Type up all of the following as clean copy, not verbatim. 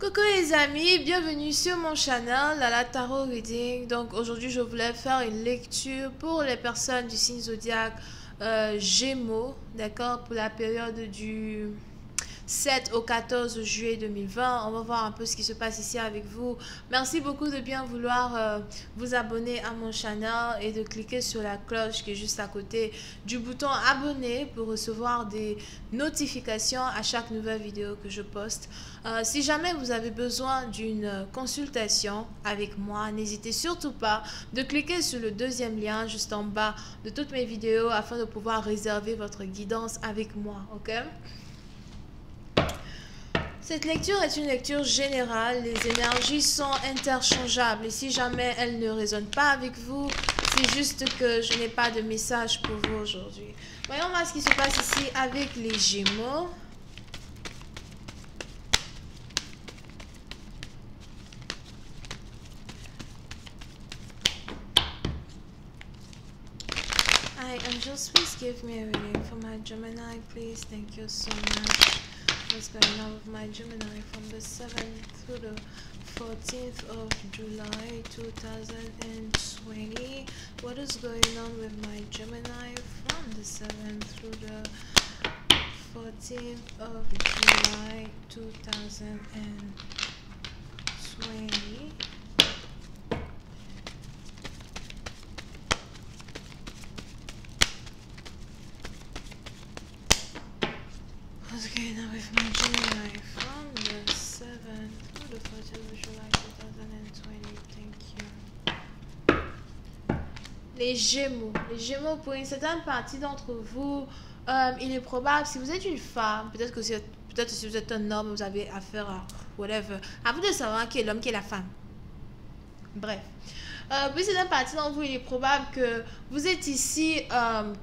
Coucou les amis, bienvenue sur mon channel la Tarot Reading. Donc aujourd'hui je voulais faire une lecture pour les personnes du signe zodiaque Gémeaux, d'accord, pour la période du 7 au 14 juillet 2020. On va voir un peu ce qui se passe ici avec vous. Merci beaucoup de bien vouloir vous abonner à mon channel et de cliquer sur la cloche qui est juste à côté du bouton abonner pour recevoir des notifications à chaque nouvelle vidéo que je poste. Si jamais vous avez besoin d'une consultation avec moi, n'hésitez surtout pas de cliquer sur le deuxième lien juste en bas de toutes mes vidéos afin de pouvoir réserver votre guidance avec moi, ok? Cette lecture est une lecture générale, les énergies sont interchangeables et si jamais elles ne résonnent pas avec vous, c'est juste que je n'ai pas de message pour vous aujourd'hui. Voyons voir ce qui se passe ici avec les Gémeaux. Hi, angels, please give me a reading for my Gemini, please. Thank you so much. What's going on with my Gemini from the 7th through the 14th of July 2020? What is going on with my Gemini from the 7th through the 14th of July 2020? What's going on with my Gemini from the 7th to the 14th of July 2020? Thank you. Les Gémeaux. Les Gémeaux, pour une certaine partie d'entre vous, il est probable, si vous êtes une femme, peut-être que si vous êtes un homme, vous avez affaire à whatever. À vous de savoir qui est l'homme, qui est la femme. Bref. Puis c'est une partie d'entre vous, il est probable que vous êtes ici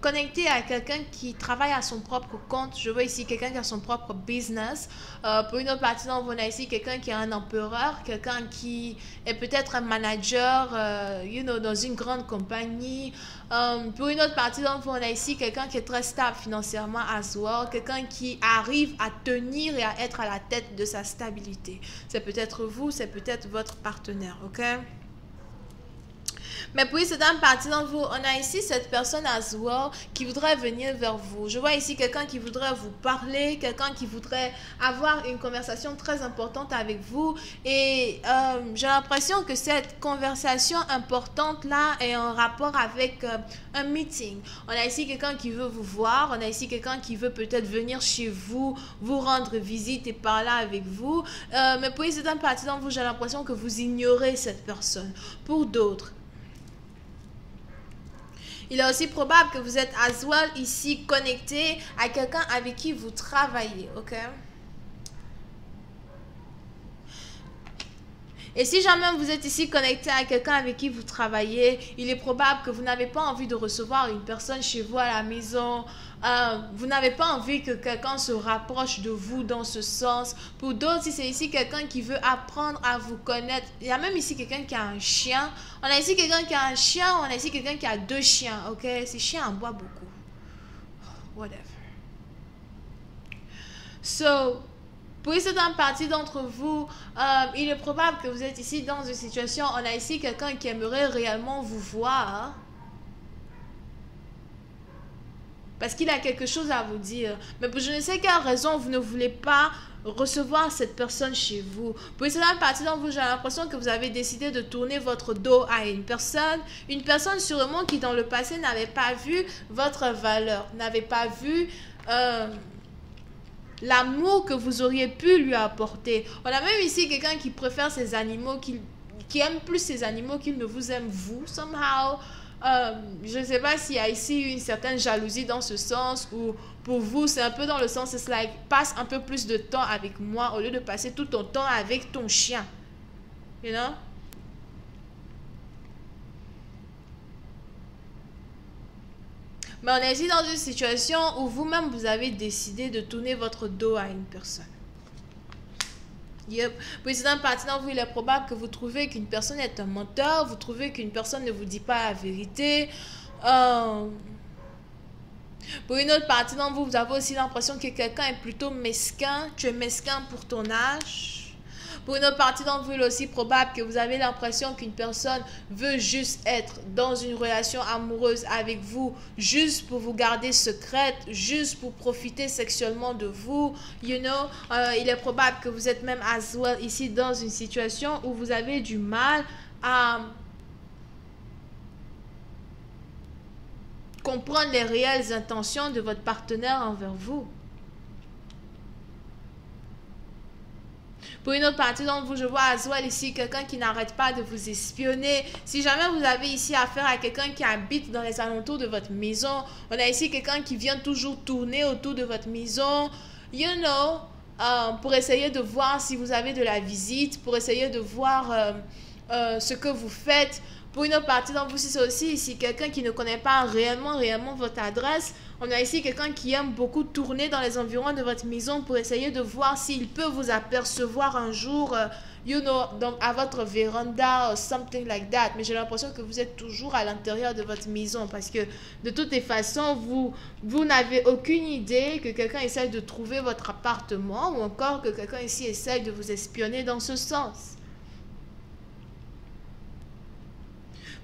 connecté à quelqu'un qui travaille à son propre compte. Je vois ici quelqu'un qui a son propre business. Pour une autre partie d'entre vous, on a ici quelqu'un qui est un empereur, quelqu'un qui est peut-être un manager, dans une grande compagnie. Pour une autre partie d'entre vous, on a ici quelqu'un qui est très stable financièrement as well, quelqu'un qui arrive à tenir et à être à la tête de sa stabilité. C'est peut-être vous, c'est peut-être votre partenaire, ok? Mais pour cette partie d'entre vous, on a ici cette personne as well qui voudrait venir vers vous. Je vois ici quelqu'un qui voudrait vous parler, quelqu'un qui voudrait avoir une conversation très importante avec vous. Et j'ai l'impression que cette conversation importante-là est en rapport avec un meeting. On a ici quelqu'un qui veut vous voir, on a ici quelqu'un qui veut peut-être venir chez vous, vous rendre visite et parler avec vous. Mais pour cette partie d'entre vous, j'ai l'impression que vous ignorez cette personne. Pour d'autres, il est aussi probable que vous êtes as well ici connecté à quelqu'un avec qui vous travaillez, ok? Et si jamais vous êtes ici connecté à quelqu'un avec qui vous travaillez, il est probable que vous n'avez pas envie de recevoir une personne chez vous à la maison. Vous n'avez pas envie que quelqu'un se rapproche de vous dans ce sens. Pour d'autres, si c'est ici quelqu'un qui veut apprendre à vous connaître, il y a même ici quelqu'un qui a un chien. On a ici quelqu'un qui a un chien, on a ici quelqu'un qui a 2 chiens, ok? Ces chiens en boivent beaucoup. Whatever. So, pour une certaine partie d'entre vous, il est probable que vous êtes ici dans une situation, on a ici quelqu'un qui aimerait réellement vous voir. Parce qu'il a quelque chose à vous dire. Mais pour je ne sais quelle raison, vous ne voulez pas recevoir cette personne chez vous. Pour une certaine partie d'entre vous, j'ai l'impression que vous avez décidé de tourner votre dos à une personne sûrement qui dans le passé n'avait pas vu votre valeur, n'avait pas vu l'amour que vous auriez pu lui apporter. On a même ici quelqu'un qui préfère ses animaux, qui aime plus ses animaux qu'il ne vous aime vous, somehow. Je ne sais pas s'il y a ici une certaine jalousie dans ce sens ou pour vous c'est un peu dans le sens c'est like passe un peu plus de temps avec moi au lieu de passer tout ton temps avec ton chien, you know. Mais on est ici dans une situation où vous-même vous avez décidé de tourner votre dos à une personne. Yep. Puis c'est un parti d'entre vous, il est probable que vous trouvez qu'une personne est un menteur, vous trouvez qu'une personne ne vous dit pas la vérité. Pour une autre partie d'entre vous, vous avez aussi l'impression que quelqu'un est plutôt mesquin, tu es mesquin pour ton âge. Pour une autre partie d'entre vous, il est aussi probable que vous avez l'impression qu'une personne veut juste être dans une relation amoureuse avec vous, juste pour vous garder secrète, juste pour profiter sexuellement de vous. You know, il est probable que vous êtes même as well ici dans une situation où vous avez du mal à comprendre les réelles intentions de votre partenaire envers vous. Pour une autre partie d'entre vous, je vois as well ici quelqu'un qui n'arrête pas de vous espionner. Si jamais vous avez ici affaire à quelqu'un qui habite dans les alentours de votre maison, on a ici quelqu'un qui vient toujours tourner autour de votre maison, you know, pour essayer de voir si vous avez de la visite, pour essayer de voir ce que vous faites. Pour une autre partie d'entre vous, c'est aussi ici quelqu'un qui ne connaît pas réellement votre adresse. On a ici quelqu'un qui aime beaucoup tourner dans les environs de votre maison pour essayer de voir s'il peut vous apercevoir un jour, you know, donc à votre véranda or something like that. Mais j'ai l'impression que vous êtes toujours à l'intérieur de votre maison parce que de toutes les façons, vous n'avez aucune idée que quelqu'un essaie de trouver votre appartement ou encore que quelqu'un ici essaie de vous espionner dans ce sens.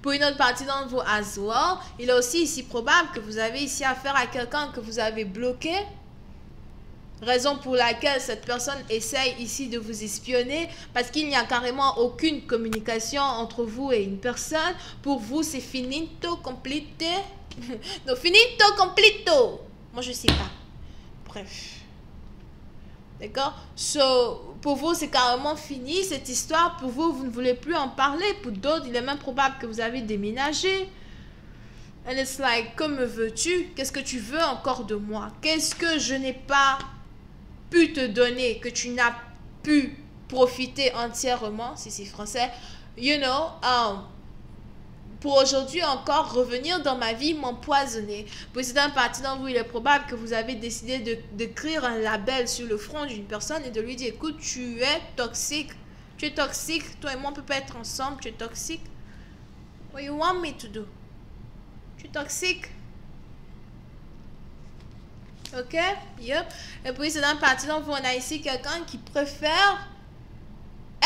Pour une autre partie d'entre vous as well, il est aussi ici probable que vous avez ici affaire à quelqu'un que vous avez bloqué. Raison pour laquelle cette personne essaye ici de vous espionner parce qu'il n'y a carrément aucune communication entre vous et une personne. Pour vous, c'est finito, completo. Non, finito, completo. Moi, je ne sais pas. Bref. D'accord? So, pour vous, c'est carrément fini cette histoire. Pour vous, vous ne voulez plus en parler. Pour d'autres, il est même probable que vous avez déménagé. And it's like, que me veux-tu? Qu'est-ce que tu veux encore de moi? Qu'est-ce que je n'ai pas pu te donner, que tu n'as pu profiter entièrement, si c'est français, you know, pour aujourd'hui encore revenir dans ma vie, m'empoisonner. Pour cette partie d'entre vous, il est probable que vous avez décidé d'écrire un label sur le front d'une personne et de lui dire, écoute, tu es toxique, toi et moi on ne peut pas être ensemble, tu es toxique. What you want me to do? Tu es toxique. Ok? Yep. Et puis c'est dans la partie d'entre vous, on a ici quelqu'un qui préfère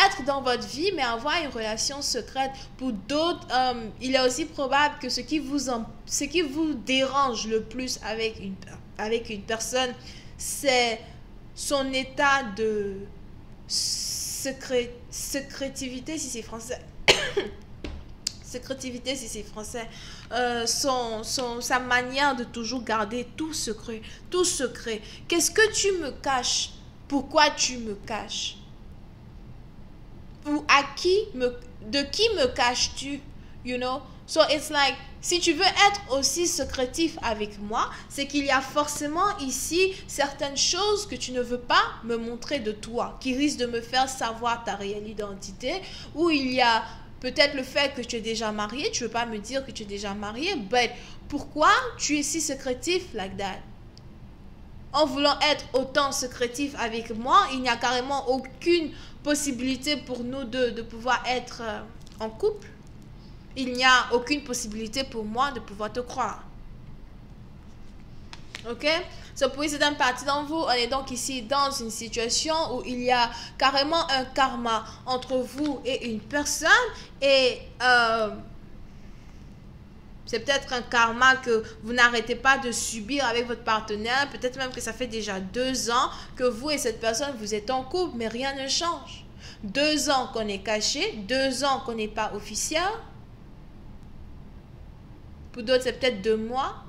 être dans votre vie, mais avoir une relation secrète. Pour d'autres, il est aussi probable que ce qui vous dérange le plus avec une personne, c'est son état de secrétivité, si c'est français. Secrétivité, si c'est français. Sa manière de toujours garder tout secret. Tout secret. Qu'est-ce que tu me caches? Pourquoi tu me caches? Ou de qui me caches-tu, you know? So it's like, si tu veux être aussi secrétif avec moi, c'est qu'il y a forcément ici certaines choses que tu ne veux pas me montrer de toi, qui risquent de me faire savoir ta réelle identité, ou il y a peut-être le fait que tu es déjà marié, tu ne veux pas me dire que tu es déjà marié, but pourquoi tu es si secrétif like that? En voulant être autant secrétif avec moi, il n'y a carrément aucune possibilité pour nous deux de pouvoir être en couple. Il n'y a aucune possibilité pour moi de pouvoir te croire. Ok? So, pour cette partie d'entre vous, on est donc ici dans une situation où il y a carrément un karma entre vous et une personne et c'est peut-être un karma que vous n'arrêtez pas de subir avec votre partenaire. Peut-être même que ça fait déjà 2 ans que vous et cette personne, vous êtes en couple, mais rien ne change. 2 ans qu'on est caché, 2 ans qu'on n'est pas officiel. Pour d'autres, c'est peut-être 2 mois.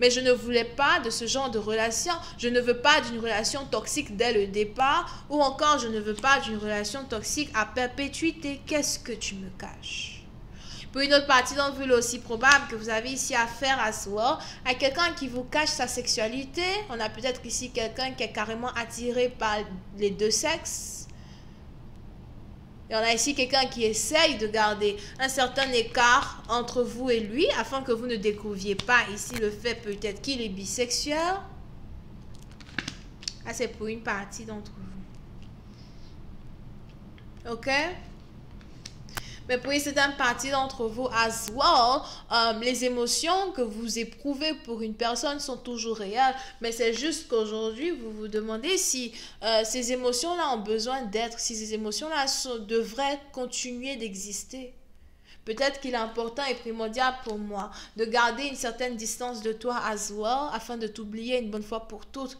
Mais je ne voulais pas de ce genre de relation. Je ne veux pas d'une relation toxique dès le départ. Ou encore, je ne veux pas d'une relation toxique à perpétuité. Qu'est-ce que tu me caches? Pour une autre partie d'entre vous, il est aussi probable que vous avez ici affaire à quelqu'un qui vous cache sa sexualité. On a peut-être ici quelqu'un qui est carrément attiré par les deux sexes. Et on a ici quelqu'un qui essaye de garder un certain écart entre vous et lui afin que vous ne découvriez pas ici le fait peut-être qu'il est bisexuel. Ah, c'est pour une partie d'entre vous. Ok? mais pour une certaine partie d'entre vous as well, les émotions que vous éprouvez pour une personne sont toujours réelles, mais c'est juste qu'aujourd'hui, vous vous demandez si ces émotions-là ont besoin d'être, si ces émotions-là devraient continuer d'exister. Peut-être qu'il est important et primordial pour moi de garder une certaine distance de toi as well, afin de t'oublier une bonne fois pour toutes,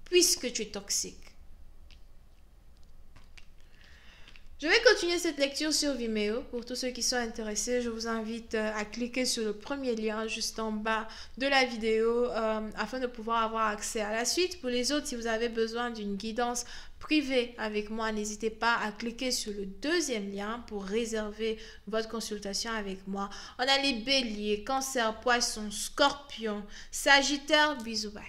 puisque tu es toxique. Je vais continuer cette lecture sur Vimeo. Pour tous ceux qui sont intéressés, je vous invite à cliquer sur le premier lien juste en bas de la vidéo afin de pouvoir avoir accès à la suite. Pour les autres, si vous avez besoin d'une guidance privée avec moi, n'hésitez pas à cliquer sur le deuxième lien pour réserver votre consultation avec moi. On a les béliers, cancer, poisson, scorpion, sagittaire, bisous, bye.